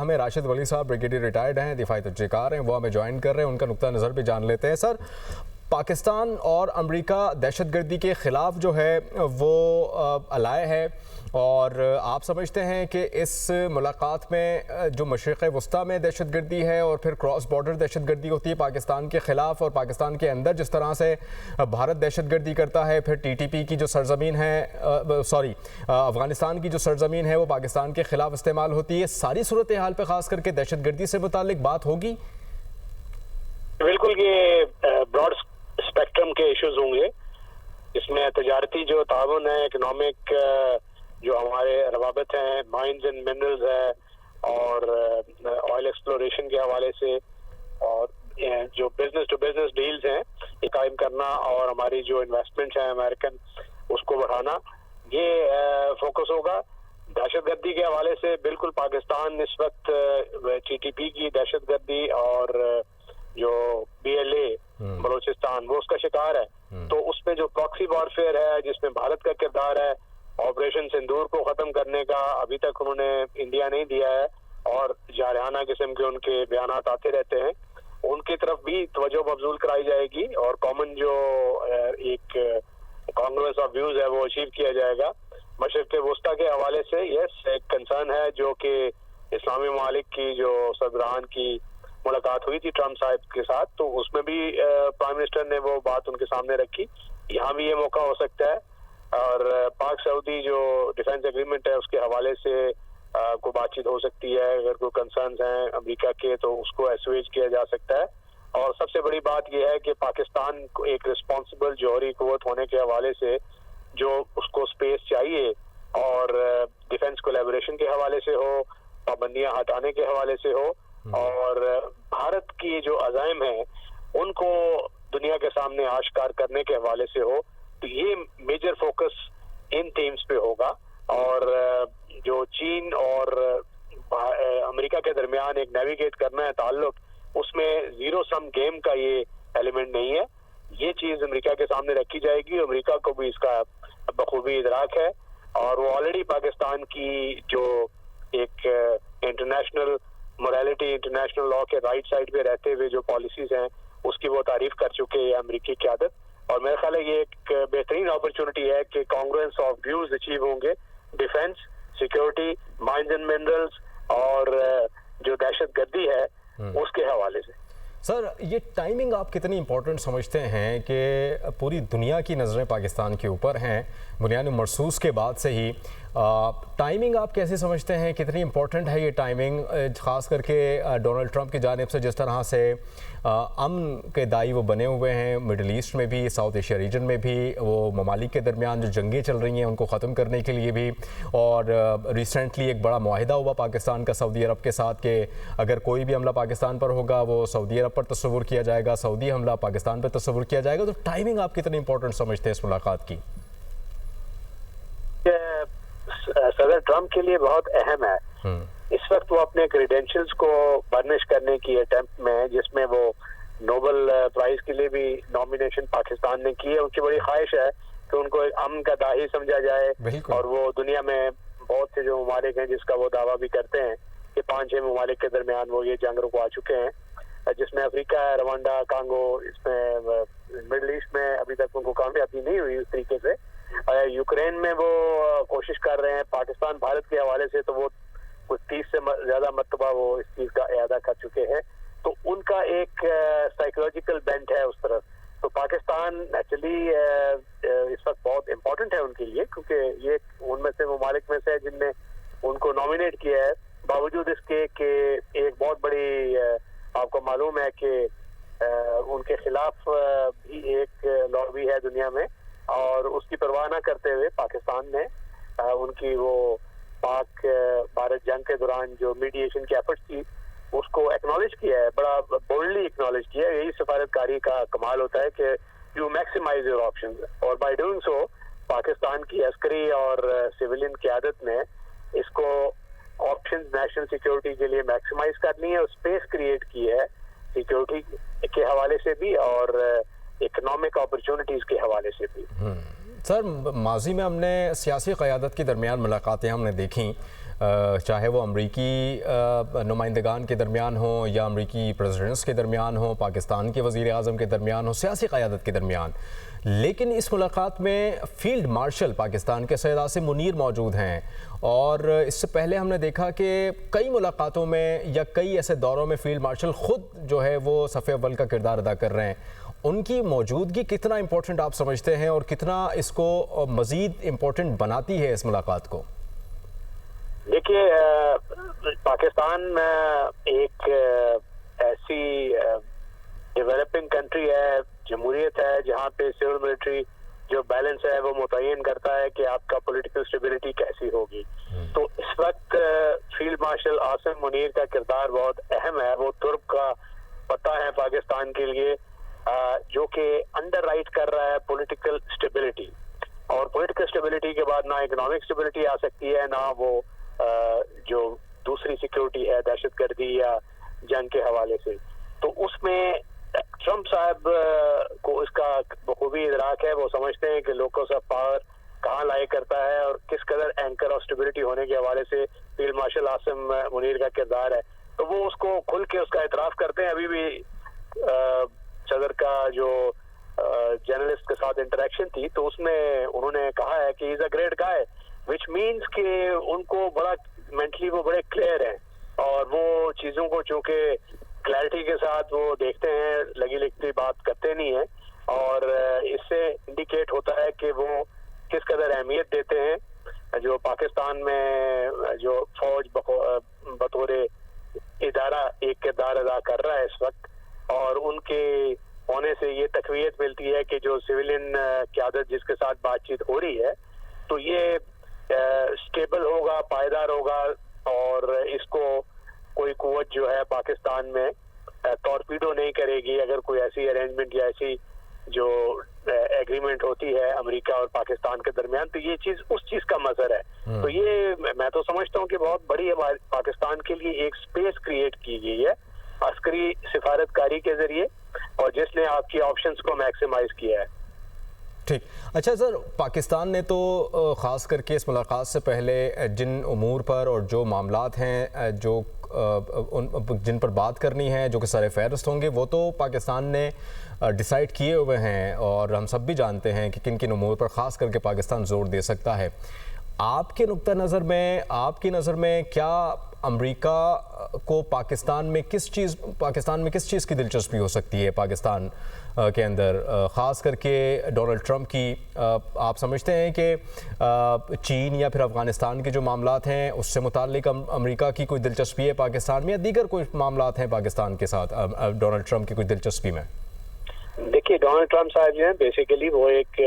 ہمیں راشد ولی صاحب بریگیڈیئر ریٹائرڈ ہیں، دفاعی تجزیہکار ہیں، وہ ہمیں جوائن کر رہے ہیں، ان کا نقطہ نظر بھی جان لیتے ہیں۔ سر، پاکستان اور امریکہ دہشت گردی کے خلاف جو ہے وہ الائے ہے، اور آپ سمجھتے ہیں کہ اس ملاقات میں جو مشرق وسطیٰ میں دہشت گردی ہے اور پھر کراس بارڈر دہشت گردی ہوتی ہے پاکستان کے خلاف، اور پاکستان کے اندر جس طرح سے بھارت دہشت گردی کرتا ہے، پھر ٹی ٹی پی کی جو سرزمین ہے افغانستان کی جو سرزمین ہے وہ پاکستان کے خلاف استعمال ہوتی ہے، ساری صورتحال پہ خاص کر کے دہشت گردی سے متعلق بات ہوگی؟ بالکل، یہ براڈ اسپیکٹرم کے ایشوز ہوں گے، اس میں تجارتی جو تعاون ہے، اکنامک جو ہمارے روابط ہیں، مائنز اینڈ منرلز ہے، اور آئل ایکسپلوریشن کے حوالے سے، اور جو بزنس ٹو بزنس ڈیلز ہیں یہ قائم کرنا، اور ہماری جو انویسٹمنٹس ہیں امریکن اس کو بڑھانا، یہ فوکس ہوگا۔ دہشت گردی کے حوالے سے بالکل پاکستان اس وقت ٹی ٹی پی کی دہشت گردی اور جو بی ایل اے بلوچستان وہ اس کا شکار ہے، تو اس میں جو پراکسی وارفیئر ہے جس میں بھارت کا کردار ہے، آپریشن سندور کو ختم کرنے کا ابھی تک انہوں نے انڈیا نہیں دیا ہے، اور جارحانہ قسم کے ان کے بیانات آتے رہتے ہیں، ان کی طرف بھی توجہ مبذول کرائی جائے گی، اور کامن جو ایک کانگروس آف ویوز ہے وہ اچیو کیا جائے گا۔ مشرق وسطیٰ کے حوالے سے یس ایک کنسرن ہے جو کہ اسلامی ممالک کی جو صدران کی ملاقات ہوئی تھی ٹرمپ صاحب کے ساتھ، تو اس میں بھی پرائم منسٹر نے وہ بات ان کے سامنے رکھی، یہاں بھی یہ موقع ہو سکتا ہے، اور پاک سعودی جو ڈیفنس ایگریمنٹ ہے اس کے حوالے سے کوئی بات چیت ہو سکتی ہے، اگر کوئی کنسرنز ہیں امریکہ کے تو اس کو ایسویج کیا جا سکتا ہے، اور سب سے بڑی بات یہ ہے کہ پاکستان کو ایک رسپانسبل جوہری قوت ہونے کے حوالے سے جو اس کو سپیس چاہیے، اور ڈیفنس کولیبریشن کے حوالے سے ہو، پابندیاں ہٹانے کے حوالے سے ہو، اور بھارت کی جو عزائم ہیں ان کو دنیا کے سامنے آشکار کرنے کے حوالے سے ہو، تو یہ میجر فوکس ان ٹیمز پہ ہوگا۔ اور جو چین اور امریکہ کے درمیان ایک نیویگیٹ کرنا ہے تعلق، اس میں زیرو سم گیم کا یہ ایلیمنٹ نہیں ہے، یہ چیز امریکہ کے سامنے رکھی جائے گی، امریکہ کو بھی اس کا بخوبی ادراک ہے، اور وہ آلریڈی پاکستان کی جو ایک انٹرنیشنل موریلٹی، انٹرنیشنل لا کے رائٹ سائڈ پہ رہتے ہوئے جو پالیسیز ہیں اس کی وہ تعریف کر چکے ہیں امریکی قیادت، اور میرا خیال ہے یہ ایک بہترین اپرچونٹی ہے کہ کانگروئنس آف ویوز اچیو ہوں گے، defence, security, mines and minerals, اور جو دہشت گردی ہے اس کے حوالے سے۔ سر، یہ ٹائمنگ آپ کتنی امپورٹنٹ سمجھتے ہیں کہ پوری دنیا کی نظریں پاکستان کے اوپر ہیں بنیاد مرصوص کے بعد سے ہی، ٹائمنگ آپ کیسے سمجھتے ہیں، کتنی امپورٹنٹ ہے یہ ٹائمنگ، خاص کر کے ڈونلڈ ٹرمپ کی جانب سے جس طرح سے امن کے داعی وہ بنے ہوئے ہیں مڈل ایسٹ میں بھی، ساؤتھ ایشیا ریجن میں بھی، وہ ممالک کے درمیان جو جنگیں چل رہی ہیں ان کو ختم کرنے کے لیے بھی، اور ریسنٹلی ایک بڑا معاہدہ ہوا پاکستان کا سعودی عرب کے ساتھ کہ اگر کوئی بھی حملہ پاکستان پر ہوگا وہ سعودی عرب پر تصور کیا جائے گا، سعودی حملہ پاکستان پر تصور کیا جائے گا، تو ٹائمنگ آپ کتنی امپورٹنٹ سمجھتے ہیں اس ملاقات کی؟ صدر ٹرمپ کے لیے بہت اہم ہے، اس وقت وہ اپنے کریڈینشلز کو برنش کرنے کی اٹیمپٹ میں ہے، جس میں وہ نوبل پرائز کے لیے بھی نامینیشن پاکستان نے کی ہے، ان کی بڑی خواہش ہے کہ ان کو ایک امن کا داعی سمجھا جائے، اور وہ دنیا میں بہت سے جو ممالک ہیں جس کا وہ دعویٰ بھی کرتے ہیں کہ 5-6 ممالک کے درمیان وہ یہ جنگ رکوا چکے ہیں، جس میں افریقہ ہے، روانڈا، کانگو، اس میں مڈل ایسٹ میں ابھی تک ان کو کامیابی نہیں ہوئی اس طریقے سے، یوکرین میں وہ کوشش کر رہے ہیں، پاکستان بھارت کے حوالے سے تو وہ کچھ 30 سے زیادہ مرتبہ وہ اس چیز کا اعادہ کر چکے ہیں، تو ان کا ایک سائیکولوجیکل بینٹ ہے اس طرف، تو پاکستان ایکچولی اس وقت بہت امپورٹنٹ ہے ان کے لیے، کیونکہ یہ ان میں سے ممالک میں سے جن نے ان کو نامینیٹ کیا ہے، باوجود اس کے کہ ایک بہت بڑی آپ کو معلوم ہے کہ ان کے خلاف بھی ایک لابی ہے دنیا میں، اور اس کی پرواہ نہ کرتے ہوئے پاکستان نے ان کی وہ پاک بھارت جنگ کے دوران جو میڈیشن کی ایفرٹس تھی اس کو ایکنالج کیا ہے، بڑا بولڈلی ایکنالج کیا ہے، یہی سفارتکاری کا کمال ہوتا ہے کہ یو میکسیمائز یور آپشنز، اور بائی ڈوئنگ سو پاکستان کی عسکری اور سویلین قیادت نے اس کو آپشنز نیشنل سیکیورٹی کے لیے میکسیمائز کرنی ہے، اور اسپیس کریٹ کی ہے سیکیورٹی کے حوالے سے بھی اور اکنامک اپرچونٹیز کے حوالے سے بھی۔ سر، ماضی میں ہم نے سیاسی قیادت کے درمیان ملاقاتیں ہم نے دیکھیں، چاہے وہ امریکی نمائندگان کے درمیان ہوں یا امریکی پریزیڈنٹس کے درمیان ہوں، پاکستان کے وزیر اعظم کے درمیان ہوں، سیاسی قیادت کے درمیان. لیکن اس ملاقات میں فیلڈ مارشل پاکستان کے سید عاصم منیر موجود ہیں، اور اس سے پہلے ہم نے دیکھا کہ کئی ملاقاتوں میں یا کئی ایسے دوروں میں فیلڈ مارشل خود جو ہے وہ صف اول کا کردار ادا کر رہے ہیں. ان کی موجودگی کتنا امپورٹنٹ آپ سمجھتے ہیں اور کتنا اس کو مزید امپورٹنٹ بناتی ہے اس ملاقات کو؟ دیکھیے، پاکستان ایک ایسی ڈیولپنگ کنٹری ہے، جمہوریت ہے، جہاں پہ سول ملٹری جو بیلنس ہے وہ متعین کرتا ہے کہ آپ کا پولیٹیکل اسٹیبلٹی کیسی ہوگی. تو اس وقت فیلڈ مارشل عاصم منیر کا کردار بہت اہم ہے. وہ ترک کا پتہ ہے پاکستان کے لیے، جو کہ انڈر رائٹ کر رہا ہے پولیٹیکل اسٹیبلٹی. اور پولیٹیکل اسٹیبلٹی کے بعد نہ اکنامک اسٹیبلٹی آ سکتی ہے، نہ وہ جو دوسری سیکیورٹی ہے دہشت گردی یا جنگ کے حوالے سے. تو اس میں ٹرمپ صاحب کو اس کا بخوبی ادراک ہے. وہ سمجھتے ہیں کہ لوکس آف پاور کہاں لائے کرتا ہے اور کس قدر اینکر آف اسٹیبلٹی ہونے کے حوالے سے فیلڈ مارشل عاصم منیر کا کردار ہے. تو وہ اس کو کھل کے اس کا اعتراف کرتے ہیں. ابھی بھی صدر کا جو جرنلسٹ کے ساتھ انٹریکشن تھی تو اس میں انہوں نے کہا ہے کہ از a great guy, which means کہ ان کو بڑا مینٹلی وہ بڑے کلیئر ہیں، اور وہ چیزوں کو چونکہ کلیئرٹی کے ساتھ وہ دیکھتے ہیں، لگی لکھتی بات کرتے نہیں ہیں. اور اس سے انڈیکیٹ ہوتا ہے کہ وہ کس قدر اہمیت دیتے ہیں جو پاکستان میں جو فوج بطور ادارہ ایک کردار ادا کر رہا ہے اس وقت. اور ان کے ہونے سے یہ تقویت ملتی ہے کہ جو سویلین قیادت جس کے ساتھ بات چیت ہو رہی ہے تو یہ سٹیبل ہوگا، پائیدار ہوگا، اور اس کو کوئی قوت جو ہے پاکستان میں ٹورپیڈو نہیں کرے گی اگر کوئی ایسی ارینجمنٹ یا ایسی جو ایگریمنٹ ہوتی ہے امریکہ اور پاکستان کے درمیان. تو یہ چیز اس چیز کا مظہر ہے. تو یہ میں تو سمجھتا ہوں کہ بہت بڑی پاکستان کے لیے ایک سپیس کریٹ کی گئی ہے عسکری سفارت کاری کے ذریعے، اور جس نے آپ کی آپشنز کو میکسیمائز کیا ہے. ٹھیک. اچھا سر، پاکستان نے تو خاص کر کے اس ملاقات سے پہلے جن امور پر اور جو معاملات ہیں جو جن پر بات کرنی ہے جو کہ سر فہرست ہوں گے، وہ تو پاکستان نے ڈیسائیڈ کیے ہوئے ہیں، اور ہم سب بھی جانتے ہیں کہ کن کن امور پر خاص کر کے پاکستان زور دے سکتا ہے. آپ کے نقطہ نظر میں، آپ کی نظر میں کیا امریکہ کو پاکستان میں کس چیز کی دلچسپی ہو سکتی ہے پاکستان کے اندر، خاص کر کے ڈونلڈ ٹرمپ کی؟ آپ سمجھتے ہیں کہ چین یا پھر افغانستان کے جو معاملات ہیں اس سے متعلق امریکہ کی کوئی دلچسپی ہے پاکستان میں، یا دیگر کوئی معاملات ہیں پاکستان کے ساتھ ڈونلڈ ٹرمپ کی کوئی دلچسپی میں؟ دیکھیے، ڈونلڈ ٹرمپ صاحب جو ہیں بیسیکلی وہ ایک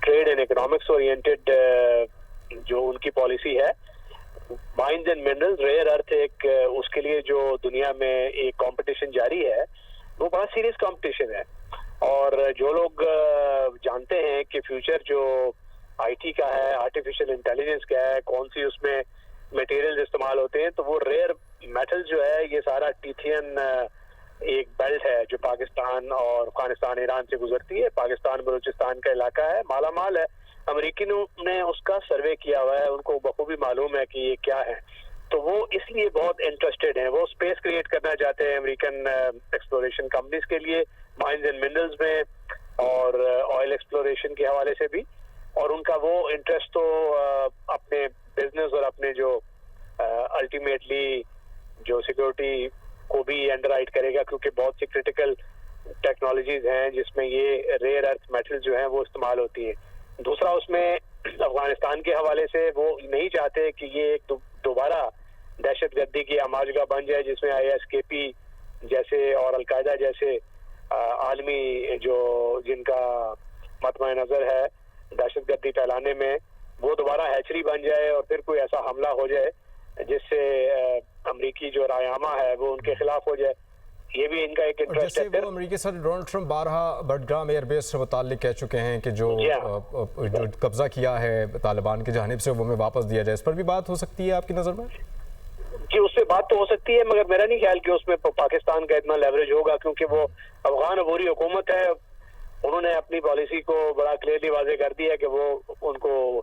ٹریڈ اینڈ اکنامکس اورینٹڈ جو ان کی پالیسی ہے، مائنز اینڈ منرلز، ریئر ارتھ، ایک اس کے لیے جو دنیا میں ایک کمپٹیشن جاری ہے وہ بہت سیریس کمپٹیشن ہے. اور جو لوگ جانتے ہیں کہ فیوچر جو آئی ٹی کا ہے، آرٹیفیشل انٹیلیجنس کا ہے، کون سی اس میں میٹیریلز استعمال ہوتے ہیں، تو وہ ریئر میٹل جو ہے یہ سارا ٹیتھین ایک بیلٹ ہے جو پاکستان اور افغانستان ایران سے گزرتی ہے. پاکستان بلوچستان کا علاقہ ہے، مالا مال ہے. امریکنوں نے اس کا سروے کیا ہوا ہے، ان کو بخوبی معلوم ہے کہ یہ کیا ہے. تو وہ اس لیے بہت انٹرسٹڈ ہیں، وہ اسپیس کریٹ کرنا چاہتے ہیں امریکن ایکسپلوریشن کمپنیز کے لیے، مائنز اینڈ منرلز میں اور آئل ایکسپلوریشن کے حوالے سے بھی. اور ان کا وہ انٹرسٹ تو اپنے بزنس اور اپنے جو الٹیمیٹلی جو سیکورٹی کو بھی انڈر رائٹ کرے گا، کیونکہ بہت سی کرٹیکل ٹیکنالوجیز ہیں جس میں یہ ریئر ارتھ میٹل جو ہیں وہ استعمال ہوتی ہیں. دوسرا اس میں افغانستان کے حوالے سے وہ نہیں چاہتے کہ یہ ایک دوبارہ دہشت گردی کی آماجگاہ بن جائے جس میں آئی ایس کے پی جیسے اور القاعدہ جیسے عالمی جو جن کا مطمع نظر ہے دہشت گردی پھیلانے میں، وہ دوبارہ ہیچری بن جائے اور پھر کوئی ایسا حملہ ہو جائے جس سے امریکی جو رائے عامہ ہے وہ ان کے خلاف ہو جائے. یہ بھی ان کا ایک انٹرسٹ ہے. جیسے وہ امریکی صدر ڈونلڈ ٹرمپ بارہا بٹگرام ایئر بیس سے متعلق کہہ چکے ہیں کہ جو قبضہ کیا ہے طالبان کی جانب سے وہ ہمیں واپس دیا جائے، اس پر بھی بات ہو سکتی ہے آپ کی نظر میں؟ جی، اس سے بات تو ہو سکتی ہے، مگر میرا نہیں خیال کہ اس میں پاکستان کا اتنا لیوریج ہوگا، کیونکہ وہ افغان عبوری حکومت ہے. انہوں نے اپنی پالیسی کو بڑا کلیئرلی واضح کر دیا ہے کہ وہ ان کو